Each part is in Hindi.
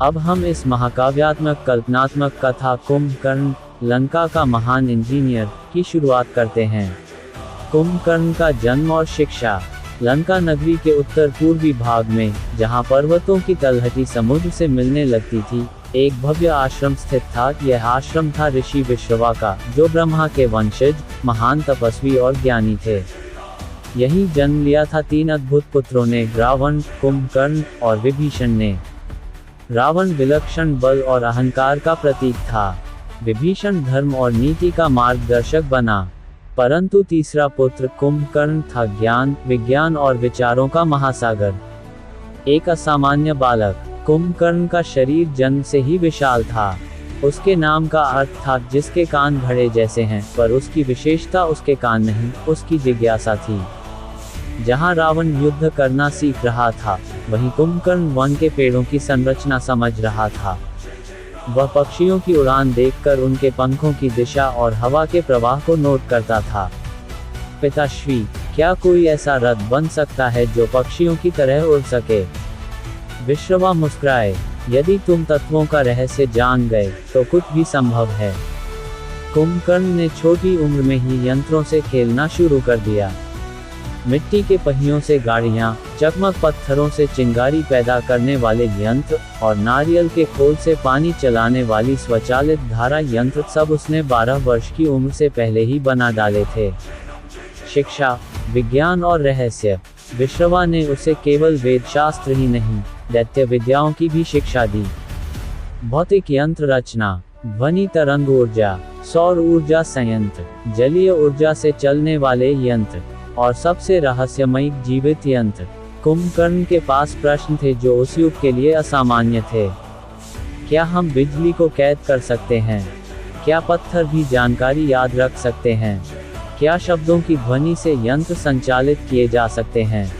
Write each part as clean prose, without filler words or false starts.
अब हम इस महाकाव्यात्मक कल्पनात्मक कथा कुंभकर्ण, लंका का महान इंजीनियर, की शुरुआत करते हैं। कुंभकर्ण का जन्म और शिक्षा। लंका नगरी के उत्तर पूर्वी भाग में, जहां पर्वतों की तलहटी समुद्र से मिलने लगती थी, एक भव्य आश्रम स्थित था। यह आश्रम था ऋषि विश्रवा का, जो ब्रह्मा के वंशज, महान तपस्वी और ज्ञानी थे। यही जन्म लिया था 3 अद्भुत पुत्रों ने, रावण, कुंभकर्ण और विभीषण ने। रावण विलक्षण बल और अहंकार का प्रतीक था। विभीषण धर्म और नीति का मार्गदर्शक बना। परंतु तीसरा पुत्र कुंभकर्ण था ज्ञान, विज्ञान और विचारों का महासागर। एक असामान्य बालक। कुंभकर्ण का शरीर जन्म से ही विशाल था। उसके नाम का अर्थ था जिसके कान घड़े जैसे हैं, पर उसकी विशेषता उसके कान नहीं, उसकी जिज्ञासा थी। जहां रावण युद्ध करना सीख रहा था, वहीं कुंभकर्ण वन के पेड़ों की संरचना समझ रहा था। वह पक्षियों की उड़ान देखकर उनके पंखों की दिशा और हवा के प्रवाह को नोट करता था। पिताश्री, क्या कोई ऐसा रथ बन सकता है जो पक्षियों की तरह उड़ सके? विश्रवा मुस्कुराए। यदि तुम तत्वों का रहस्य जान गए, तो कुछ भी संभव है। कुंभकर्ण ने छोटी उम्र में ही यंत्रों से खेलना शुरू कर दिया। मिट्टी के पहियों से गाड़ियां, चकमक पत्थरों से चिंगारी पैदा करने वाले यंत्र, और नारियल के खोल से पानी चलाने वाली स्वचालित धारा यंत्र, सब उसने 12 वर्ष की उम्र से पहले ही बना डाले थे। शिक्षा, विज्ञान और रहस्य। विश्रवा ने उसे केवल वेद शास्त्र ही नहीं, दैत्य विद्याओं की भी शिक्षा दी। भौतिक यंत्र रचना, ध्वनि तरंग ऊर्जा, सौर ऊर्जा संयंत्र, जलीय ऊर्जा से चलने वाले यंत्र, और सबसे रहस्यमयी जीवित यंत्र। कुंभकर्ण के पास प्रश्न थे जो उस युग के लिए असामान्य थे। क्या हम बिजली को कैद कर सकते हैं? क्या पत्थर भी जानकारी याद रख सकते हैं? क्या शब्दों की ध्वनि से यंत्र संचालित किए जा सकते हैं?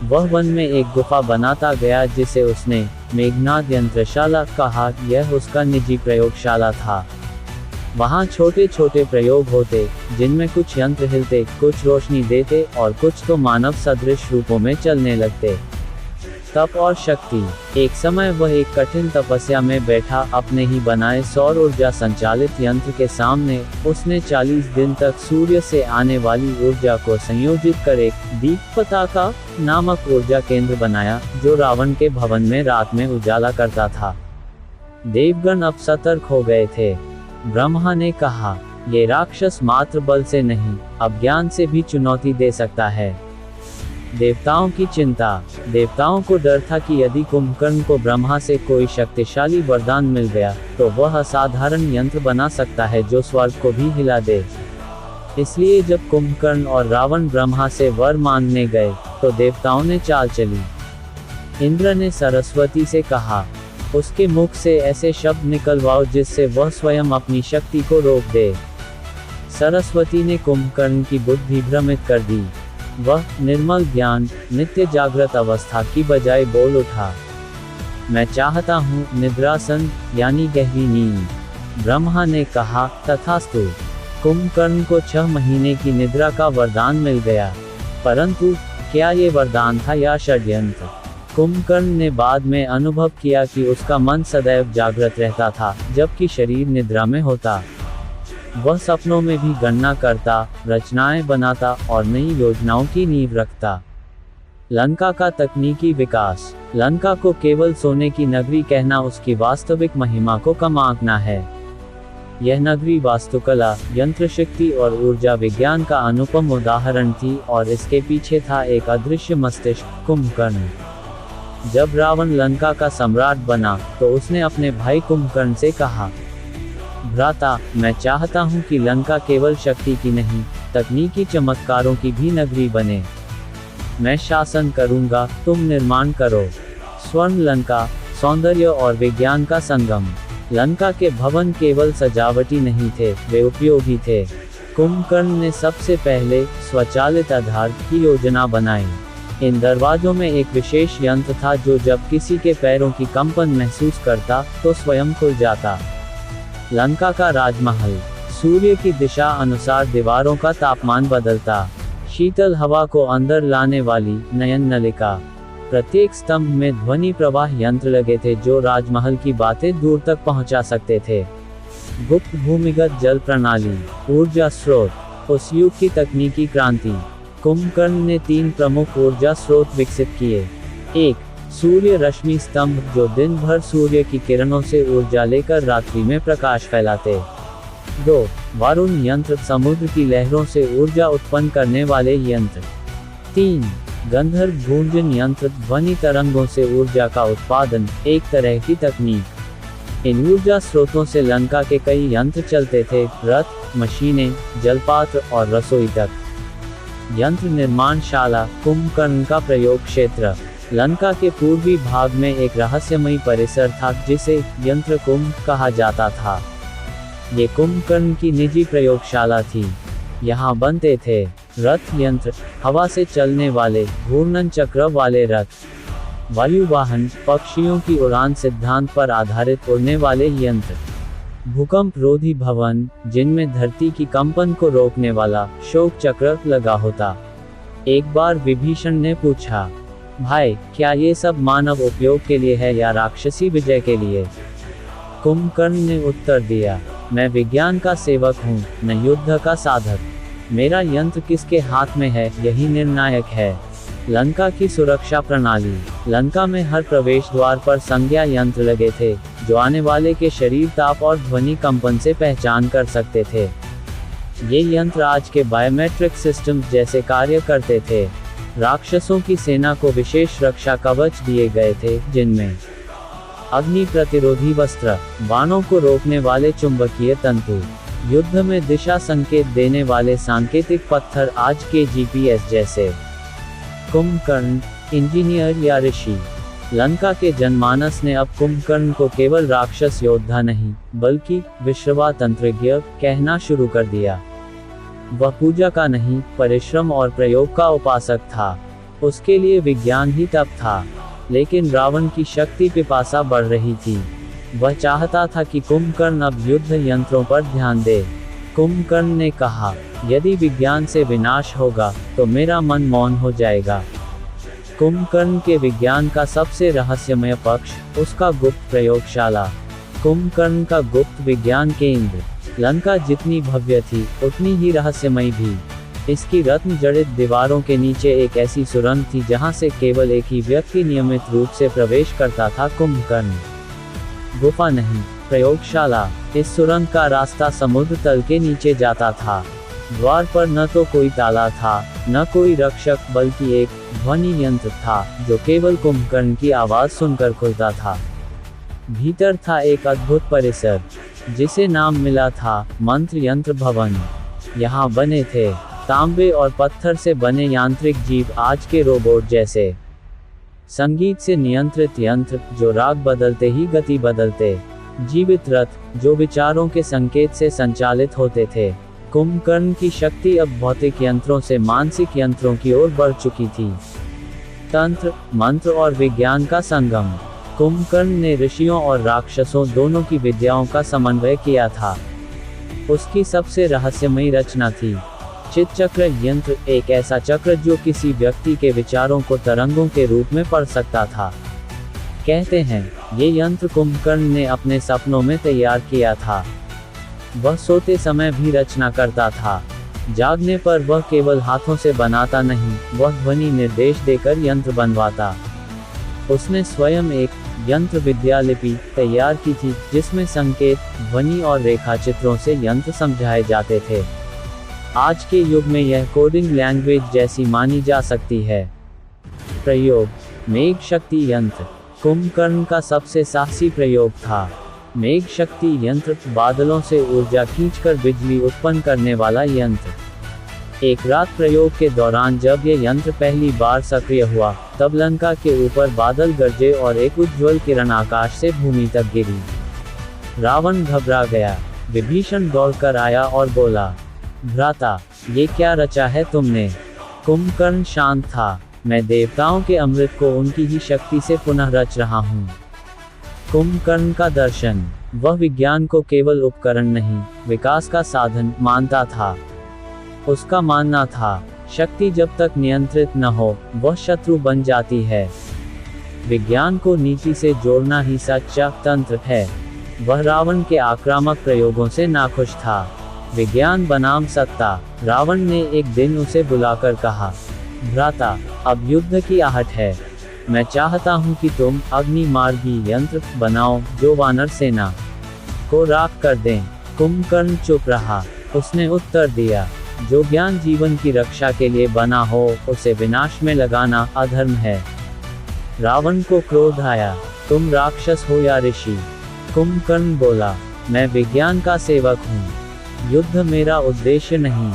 वह वन में एक गुफा बनाता गया जिसे उसने मेघनाद यंत्रशाला कहा। यह उसका निजी प्रयोगशाला था। वहाँ छोटे छोटे प्रयोग होते, जिनमें कुछ यंत्र हिलते, कुछ रोशनी देते, और कुछ तो मानव सदृश रूपों में चलने लगते। तप और शक्ति। एक समय वह एक कठिन तपस्या में बैठा, अपने ही बनाए सौर ऊर्जा संचालित यंत्र के सामने। उसने 40 दिन तक सूर्य से आने वाली ऊर्जा को संयोजित कर एक दीपताका नामक ऊर्जा केंद्र बनाया, जो रावण के भवन में रात में उजाला करता था। देवगण अब सतर्क हो गए थे। ब्रह्मा ने कहा, ये राक्षस मात्र बल से नहीं, अज्ञान से भी चुनौती दे सकता है। देवताओं की चिंता। देवताओं को डर था कि यदि कुंभकर्ण को ब्रह्मा से कोई शक्तिशाली वरदान मिल गया, तो वह असाधारण यंत्र बना सकता है जो स्वर्ग को भी हिला दे। इसलिए जब कुंभकर्ण और रावण ब्रह्मा से वर मांगने गए, तो देवताओं ने चाल चली। इंद्र ने सरस्वती से कहा, उसके मुख से ऐसे शब्द निकलवाओ जिससे वह स्वयं अपनी शक्ति को रोक दे। सरस्वती ने कुंभकर्ण की बुद्धि भ्रमित कर दी। वह निर्मल ज्ञान, नित्य जागृत अवस्था की बजाय बोल उठा, मैं चाहता हूँ निद्रासन, यानी गहरी नींद। ब्रह्मा ने कहा, तथास्तु। कुंभकर्ण को 6 महीने की निद्रा का वरदान मिल गया। परंतु क्या ये वरदान था या षड्यंत्र? कुंभकर्ण ने बाद में अनुभव किया कि उसका मन सदैव जागृत रहता था, जबकि शरीर निद्रा में होता। वह सपनों में भी गणना करता, रचनाएं बनाता और नई योजनाओं की नींव रखता। लंका का तकनीकी विकास। लंका को केवल सोने की नगरी कहना उसकी वास्तविक महिमा को कम आंकना है। यह नगरी वास्तुकला, यंत्र शक्ति और ऊर्जा विज्ञान का अनुपम उदाहरण थी, और इसके पीछे था एक अदृश्य मस्तिष्क, कुंभकर्ण। जब रावण लंका का सम्राट बना, तो उसने अपने भाई कुंभकर्ण से कहा, भ्राता, मैं चाहता हूं कि लंका केवल शक्ति की नहीं, तकनीकी चमत्कारों की भी नगरी बने। मैं शासन करूंगा, तुम निर्माण करो। स्वर्ण लंका, सौंदर्य और विज्ञान का संगम। लंका के भवन केवल सजावटी नहीं थे, वे उपयोगी थे। कुंभकर्ण ने सबसे पहले स्वचालित आधार की योजना बनाई। इन दरवाजों में एक विशेष यंत्र था जो जब किसी के पैरों की कंपन महसूस करता, तो स्वयं खुल जाता। लंका का राजमहल। सूर्य की दिशा अनुसार दीवारों का तापमान बदलता। शीतल हवा को अंदर लाने वाली नयन नलिका। प्रत्येक स्तंभ में ध्वनि प्रवाह यंत्र लगे थे जो राजमहल की बातें दूर तक पहुंचा सकते थे। गुप्त भूमिगत जल प्रणाली, ऊर्जा स्रोत, उस युग की तकनीकी क्रांति। कुंभकर्ण ने 3 प्रमुख ऊर्जा स्रोत विकसित किए। 1. सूर्य रश्मि स्तंभ, जो दिन भर सूर्य की किरणों से ऊर्जा लेकर रात्रि में प्रकाश फैलाते। 2. वरुण यंत्र, समुद्र की लहरों से ऊर्जा उत्पन्न करने वाले यंत्र। 3. गंधर्व गूंजन यंत्र, ध्वनि तरंगों से ऊर्जा का उत्पादन, एक तरह की तकनीक। इन ऊर्जा स्रोतों से लंका के कई यंत्र चलते थे, रथ, मशीनें, जलपात्र और रसोई तक। यंत्र निर्माणशाला, कुंभकर्ण का प्रयोग क्षेत्र। लंका के पूर्वी भाग में एक रहस्यमयी परिसर था जिसे यंत्र कुंभ कहा जाता था। ये कुंभकर्ण की निजी प्रयोगशाला थी। यहाँ बनते थे रथ यंत्र, हवा से चलने वाले घूर्णन चक्र वाले रथ, वायुवाहन, पक्षियों की उड़ान सिद्धांत पर आधारित उड़ने वाले यंत्र, भूकंप रोधी भवन, जिनमें धरती की कंपन को रोकने वाला शोक चक्र लगा होता। एक बार विभीषण ने पूछा, भाई, क्या ये सब मानव उपयोग के लिए है या राक्षसी विजय के लिए? कुंभकर्ण ने उत्तर दिया, मैं विज्ञान का सेवक हूँ, न युद्ध का साधक। मेरा यंत्र किसके हाथ में है, यही निर्णायक है। लंका की सुरक्षा प्रणाली। लंका में हर प्रवेश द्वार पर संज्ञा यंत्र लगे थे, जो आने वाले के शरीर ताप और ध्वनि कंपन से पहचान कर सकते थे। ये यंत्र आज के बायोमेट्रिक सिस्टम जैसे कार्य करते थे। राक्षसों की सेना को विशेष रक्षा कवच दिए गए थे, जिनमें अग्नि प्रतिरोधी वस्त्र, बाणों को रोकने वाले चुंबकीय तंतु, युद्ध में दिशा संकेत देने वाले सांकेतिक पत्थर, आज के GPS जैसे। कुंभकर्ण, इंजीनियर या ऋषि। लंका के जनमानस ने अब कुंभकर्ण को केवल राक्षस योद्धा नहीं, बल्कि विश्रवा तंत्रज्ञ कहना शुरू कर दिया। वह पूजा का नहीं, परिश्रम और प्रयोग का उपासक था। उसके लिए विज्ञान ही तप था। लेकिन रावण की शक्ति पिपासा बढ़ रही थी। वह चाहता था कि कुंभकर्ण अब युद्ध यंत्रों पर ध्यान दे। कुंभकर्ण ने कहा, यदि विज्ञान से विनाश होगा तो मेरा मन मौन हो जाएगा। कुंभकर्ण के विज्ञान का सबसे रहस्यमय पक्ष, उसका गुप्त प्रयोगशाला। कुंभकर्ण का गुप्त विज्ञान केंद्र। लंका जितनी भव्य थी, उतनी ही रहस्यमयी भी। इसकी रत्न जड़ित दीवारों के नीचे एक ऐसी सुरंग थी जहां से केवल एक ही व्यक्ति नियमित रूप से प्रवेश करता था, कुंभकर्ण। गुफा नहीं, प्रयोगशाला। इस सुरंग का रास्ता समुद्र तल के नीचे जाता था। द्वार पर न तो कोई ताला था, न कोई रक्षक, बल्कि एक ध्वनि यंत्र था जो केवल कुंभकर्ण की आवाज सुनकर खुलता था। भीतर था एक अद्भुत परिसर, जिसे नाम मिला था मंत्र यंत्र भवन। यहाँ बने थे तांबे और पत्थर से बने यांत्रिक जीव, आज के रोबोट जैसे। संगीत से नियंत्रित यंत्र, जो राग बदलते ही गति बदलते। जीवित रथ, जो विचारों के संकेत से संचालित होते थे। कुंभकर्ण की शक्ति अब भौतिक यंत्रों से मानसिक यंत्रों की ओर बढ़ चुकी थी। तंत्र, मंत्र और विज्ञान का संगम। कुंभकर्ण ने ऋषियों और राक्षसों दोनों की विद्याओं का समन्वय किया था। उसकी सबसे रहस्यमयी रचना थी चित चक्र यंत्र, एक ऐसा चक्र जो किसी व्यक्ति के विचारों को तरंगों के रूप में पढ़ सकता था। कहते हैं, ये यंत्र कुंभकर्ण ने अपने सपनों में तैयार किया था। वह सोते समय भी रचना करता था। जागने पर वह केवल हाथों से बनाता नहीं, वह ध्वनि निर्देश देकर यंत्र बनवाता। उसने स्वयं एक यंत्र विद्यालिपि तैयार की थी, जिसमें संकेत, ध्वनि और रेखा चित्रों से यंत्र समझाए जाते थे। आज के युग में यह कोडिंग लैंग्वेज जैसी मानी जा सकती है। प्रयोग, मेघ शक्ति यंत्र। कुंभकर्ण का सबसे साहसी प्रयोग था मेघ शक्ति यंत्र, बादलों से ऊर्जा खींचकर बिजली उत्पन्न करने वाला यंत्र। एक रात प्रयोग के दौरान जब यह यंत्र पहली बार सक्रिय हुआ, तब लंका के ऊपर बादल गरजे और एक उज्ज्वल किरण आकाश से भूमि तक गिरी। रावण घबरा गया। विभीषण दौड़कर आया और बोला, भ्राता, ये क्या रचा है तुमने? कुंभकर्ण शांत था। मैं देवताओं के अमृत को उनकी ही शक्ति से पुनः रच रहा हूँ। कुंभकर्ण का दर्शन। वह विज्ञान को केवल उपकरण नहीं, विकास का साधन मानता था। उसका मानना था, शक्ति जब तक नियंत्रित न हो, वह शत्रु बन जाती है। विज्ञान को नीति से जोड़ना ही सच्चा तंत्र है। वह रावण के आक्रामक प्रयोगों से नाखुश था। विज्ञान बनाम सत्ता। रावण ने एक दिन उसे बुलाकर कहा, भ्राता, अब युद्ध की आहट है। मैं चाहता हूं कि तुम अग्नि मार्गी यंत्र बनाओ जो वानर सेना को राख कर दें। कुंभकर्ण चुप रहा। उसने उत्तर दिया, जो ज्ञान जीवन की रक्षा के लिए बना हो उसे विनाश में लगाना अधर्म है। रावण को क्रोध आया, तुम राक्षस हो या ऋषि? कुंभकर्ण बोला, मैं विज्ञान का सेवक हूँ, युद्ध मेरा उद्देश्य नहीं।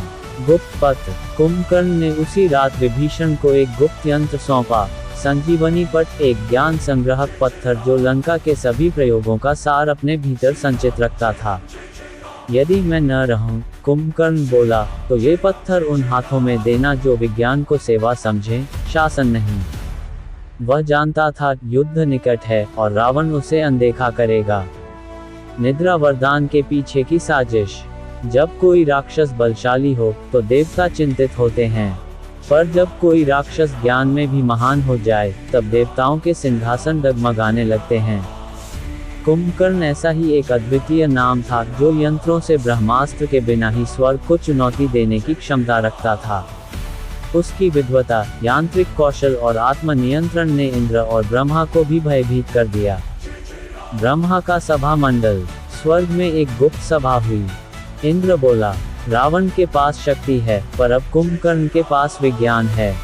गुप्त पत्र। कुंभकर्ण ने उसी रात विभीषण को एक गुप्त यंत्र सौंपा, संजीवनी पट, एक ज्ञान संग्रहक पत्थर जो लंका के सभी प्रयोगों का सार अपने भीतर संचित रखता था। यदि मैं न रहूं, कुंभकर्ण बोला, तो ये पत्थर उन हाथों में देना जो विज्ञान को सेवा समझें, शासन नहीं। वह जानता था युद्ध निकट है और रावण उसे अनदेखा करेगा। निद्रा वरदान के पीछे की साजिश। जब कोई राक्षस बलशाली हो तो देवता चिंतित होते हैं, पर जब कोई राक्षस ज्ञान में भी महान हो जाए तब देवताओं के सिंहासन डगमगाने लगते हैं। कुंभकर्ण ऐसा ही एक अद्वितीय नाम था जो यंत्रों से ब्रह्मास्त्र के बिना ही स्वर्ग को चुनौती देने की क्षमता रखता था। उसकी विद्वता, यांत्रिक कौशल और आत्मनियंत्रण ने इंद्र और ब्रह्मा को भी भयभीत कर दिया। ब्रह्मा का सभा मंडल। स्वर्ग में एक गुप्त सभा हुई। इंद्र बोला, रावण के पास शक्ति है, पर अब कुंभकर्ण के पास विज्ञान है।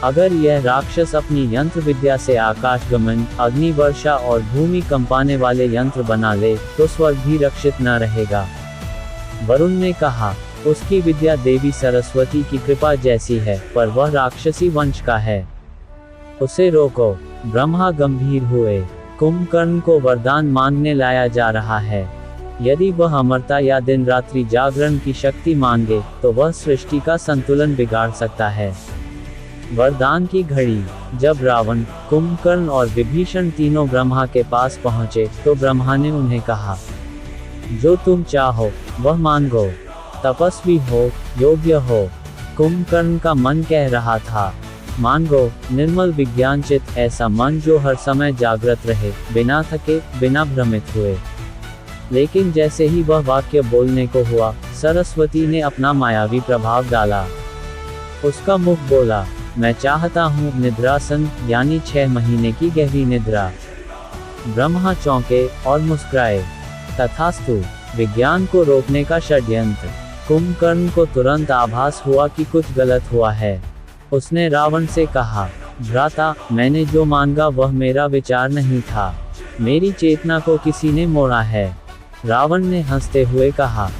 अगर यह राक्षस अपनी यंत्र विद्या से आकाशगमन, अग्नि वर्षा और भूमि कंपाने वाले यंत्र बना ले तो स्वर्ग भी रक्षित न रहेगा। वरुण ने कहा, उसकी विद्या देवी सरस्वती की कृपा जैसी है, पर वह राक्षसी वंश का है, उसे रोको। ब्रह्मा गंभीर हुए। कुंभकर्ण को वरदान मांगने लाया जा रहा है। यदि वह अमरता या दिन रात्रि जागरण की शक्ति मांगे तो वह सृष्टि का संतुलन बिगाड़ सकता है। वरदान की घड़ी। जब रावण, कुंभकर्ण और विभीषण तीनों ब्रह्मा के पास पहुंचे तो ब्रह्मा ने उन्हें कहा, जो तुम चाहो वह मांगो, तपस्वी हो, योग्य हो। कुंभकर्ण का मन कह रहा था, मांगो निर्मल विज्ञानचित, ऐसा मन जो हर समय जागृत रहे, बिना थके, बिना भ्रमित हुए। लेकिन जैसे ही वह वाक्य बोलने को हुआ, सरस्वती ने अपना मायावी प्रभाव डाला। उसका मुख बोला, मैं चाहता हूँ निद्रासन, यानी 6 महीने की गहरी निद्रा। ब्रह्मा चौंके और मुस्कुराए। तथास्तु। विज्ञान को रोकने का षड्यंत्र। कुंभकर्ण को तुरंत आभास हुआ कि कुछ गलत हुआ है। उसने रावण से कहा, भ्राता, मैंने जो मांगा वह मेरा विचार नहीं था, मेरी चेतना को किसी ने मोड़ा है। रावण ने हंसते हुए कहा,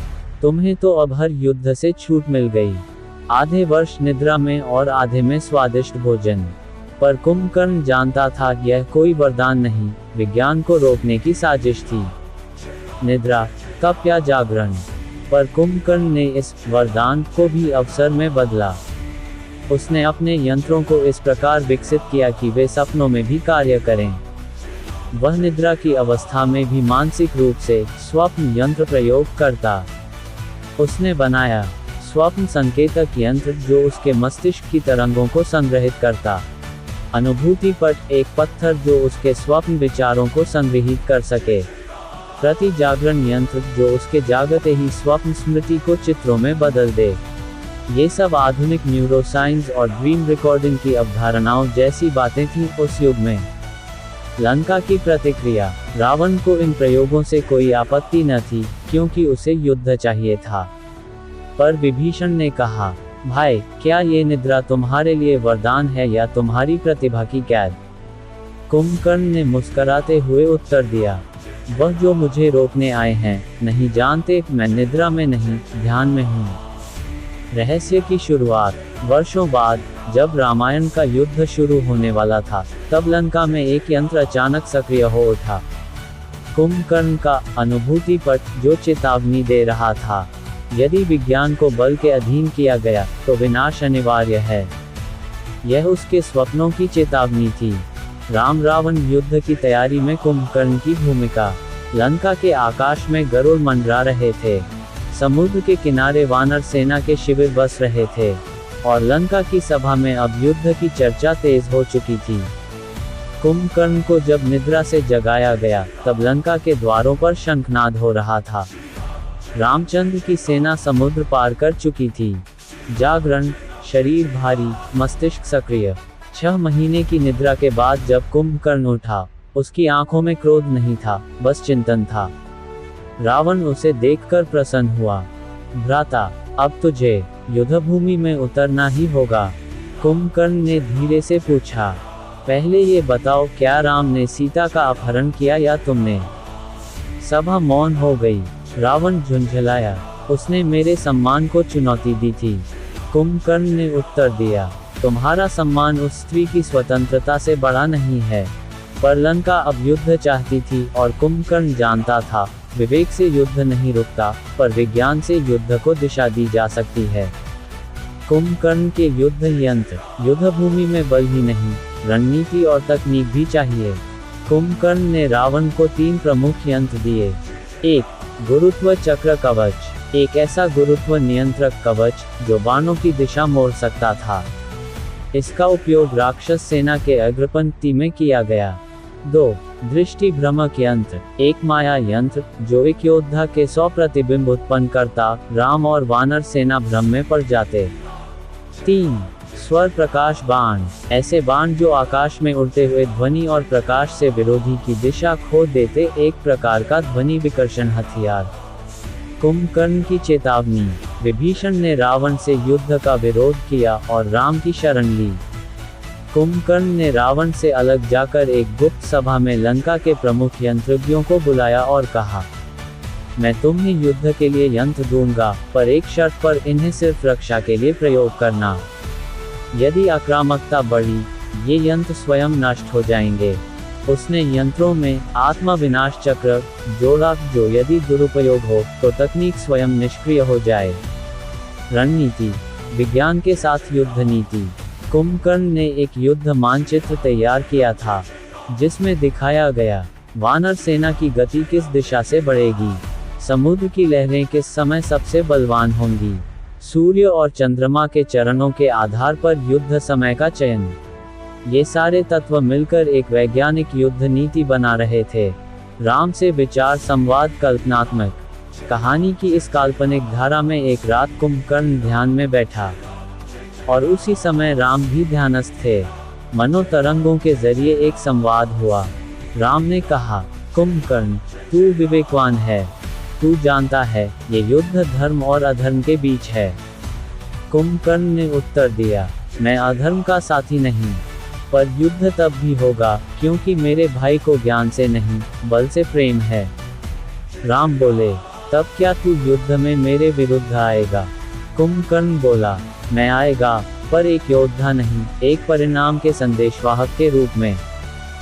तुम्हें तो अब हर युद्ध से छूट मिल गई, आधे वर्ष निद्रा में और आधे में स्वादिष्ट भोजन। पर कुंभकर्ण जानता था यह कोई वरदान नहीं, विज्ञान को रोकने की साजिश थी। निद्रा, तप या जागरण। पर कुंभकर्ण ने इस वरदान को भी अवसर में बदला। उसने अपने यंत्रों को इस प्रकार विकसित किया कि वे सपनों में भी कार्य करें। वह निद्रा की अवस्था में भी मानसिक रूप से स्वप्न यंत्र प्रयोग करता। उसने बनाया स्वप्न संकेतक यंत्र जो उसके मस्तिष्क की तरंगों को संग्रहित करता। अनुभूति पट, एक पत्थर जो उसके स्वप्न विचारों को संग्रहित कर सके। प्रति जागरण यंत्र जो उसके जागते ही स्वप्न स्मृति को चित्रों में बदल दे। ये सब आधुनिक न्यूरोसाइंस और ड्रीम रिकॉर्डिंग की अवधारणाओं जैसी बातें थीं उस युग में। लंका की प्रतिक्रिया। रावण को इन प्रयोगों से कोई आपत्ति न थी, क्योंकि उसे युद्ध चाहिए था। पर विभीषण ने कहा, भाई, क्या ये निद्रा तुम्हारे लिए वरदान है या तुम्हारी प्रतिभा की कैद? कुंभकर्ण ने मुस्कुराते हुए उत्तर दिया, वह जो मुझे रोकने आए हैं नहीं जानते मैं निद्रा में नहीं, ध्यान में हूँ। रहस्य की शुरुआत। वर्षों बाद, जब रामायण का युद्ध शुरू होने वाला था, तब लंका में एक यंत्र अचानक सक्रिय हो उठा। कुंभकर्ण का अनुभूति पट, जो चेतावनी दे रहा था, यदि विज्ञान को बल के अधीन किया गया तो विनाश अनिवार्य है। यह उसके स्वप्नों की चेतावनी थी। राम रावण युद्ध की तैयारी में कुंभकर्ण की भूमिका। लंका के आकाश में गरुड़ मंडरा रहे थे। समुद्र के किनारे वानर सेना के शिविर बस रहे थे और लंका की सभा में अब युद्ध की चर्चा तेज हो चुकी थी। कुंभकर्ण को जब निद्रा से जगाया गया, तब लंका के द्वारों पर शंखनाद हो रहा था। रामचंद्र की सेना समुद्र पार कर चुकी थी। जागरण, शरीर भारी, मस्तिष्क सक्रिय। 6 महीने की निद्रा के बाद जब कुंभकर्ण उठा, उसकी आंखों में क्रोध नहीं था, बस चिंतन था। रावण उसे देखकर प्रसन्न हुआ। भ्राता, अब तुझे युद्धभूमि में उतरना ही होगा। कुंभकर्ण ने धीरे से पूछा, पहले ये बताओ, क्या राम ने सीता का अपहरण किया या तुमने? सभा मौन हो गई। रावण झुंझलाया, उसने मेरे सम्मान को चुनौती दी थी। कुंभकर्ण ने उत्तर दिया, तुम्हारा सम्मान उस स्त्री की स्वतंत्रता से बड़ा नहीं है। पर लंका अब युद्ध चाहती थी और कुंभकर्ण जानता था, विवेक से युद्ध नहीं रुकता, पर विज्ञान से युद्ध को दिशा दी जा सकती है। कुंभकर्ण के युद्ध यंत्र। युद्धभूमि में बल ही नहीं, रणनीति और तकनीक भी चाहिए। कुंभकर्ण ने रावण को 3 प्रमुख यंत्र दिए। 1. गुरुत्व चक्र कवच, एक ऐसा गुरुत्व नियंत्रक कवच जो बाणों की दिशा मोड़ सकता था। इसका उपयोग राक्षस सेना के अग्रपंक्ति में किया गया। 2. दृष्टि भ्रमक यंत्र, एक माया यंत्र जो एक योद्धा के 100 प्रतिबिंब उत्पन्न करता, राम और वानर सेना भ्रम में पड़ जाते। 3. स्वर प्रकाश बाण, ऐसे बाण जो आकाश में उड़ते हुए ध्वनि और प्रकाश से विरोधी की दिशा खो देते, एक प्रकार का ध्वनि विकर्षण हथियार। कुंभकर्ण की चेतावनी। विभीषण ने रावण से युद्ध का विरोध किया और राम की शरण ली। कुंभकर्ण ने रावण से अलग जाकर एक गुप्त सभा में लंका के प्रमुख यंत्रज्ञों को बुलाया और कहा, मैं तुम्हें युद्ध के लिए यंत्र दूंगा, पर एक शर्त पर इन्हें सिर्फ रक्षा के लिए प्रयोग करना। यदि आक्रामकता बढ़ी, ये यंत्र स्वयं नष्ट हो जाएंगे। उसने यंत्रों में आत्मा विनाश चक्र जोड़ा, जो यदि दुरुपयोग हो तो तकनीक स्वयं निष्क्रिय हो जाए। रणनीति। विज्ञान के साथ युद्ध नीति। कुंभकर्ण ने एक युद्ध मानचित्र तैयार किया था, जिसमें दिखाया गया वानर सेना की गति किस दिशा से बढ़ेगी, समुद्र की लहरें किस समय सबसे बलवान होंगी, सूर्य और चंद्रमा के चरणों के आधार पर युद्ध समय का चयन। ये सारे तत्व मिलकर एक वैज्ञानिक युद्ध नीति बना रहे थे। राम से विचार संवाद कल्पनात्मक। कहानी की इस काल्पनिक धारा में एक रात कुंभकर्ण ध्यान में बैठा, और उसी समय राम भी ध्यानस्थ थे। मनोतरंगों के जरिए एक संवाद हुआ। राम ने कहा, कुंभकर्ण, तू विवेकवान है, तू जानता है ये युद्ध धर्म और अधर्म के बीच है। कुंभकर्ण ने उत्तर दिया, मैं अधर्म का साथी नहीं, पर युद्ध तब भी होगा क्योंकि मेरे भाई को ज्ञान से नहीं, बल से प्रेम है। राम बोले, तब क्या तू युद्ध में मेरे विरुद्ध आएगा? कुंभकर्ण बोला, मैं आएगा, पर एक योद्धा नहीं, एक परिणाम के संदेशवाहक के रूप में।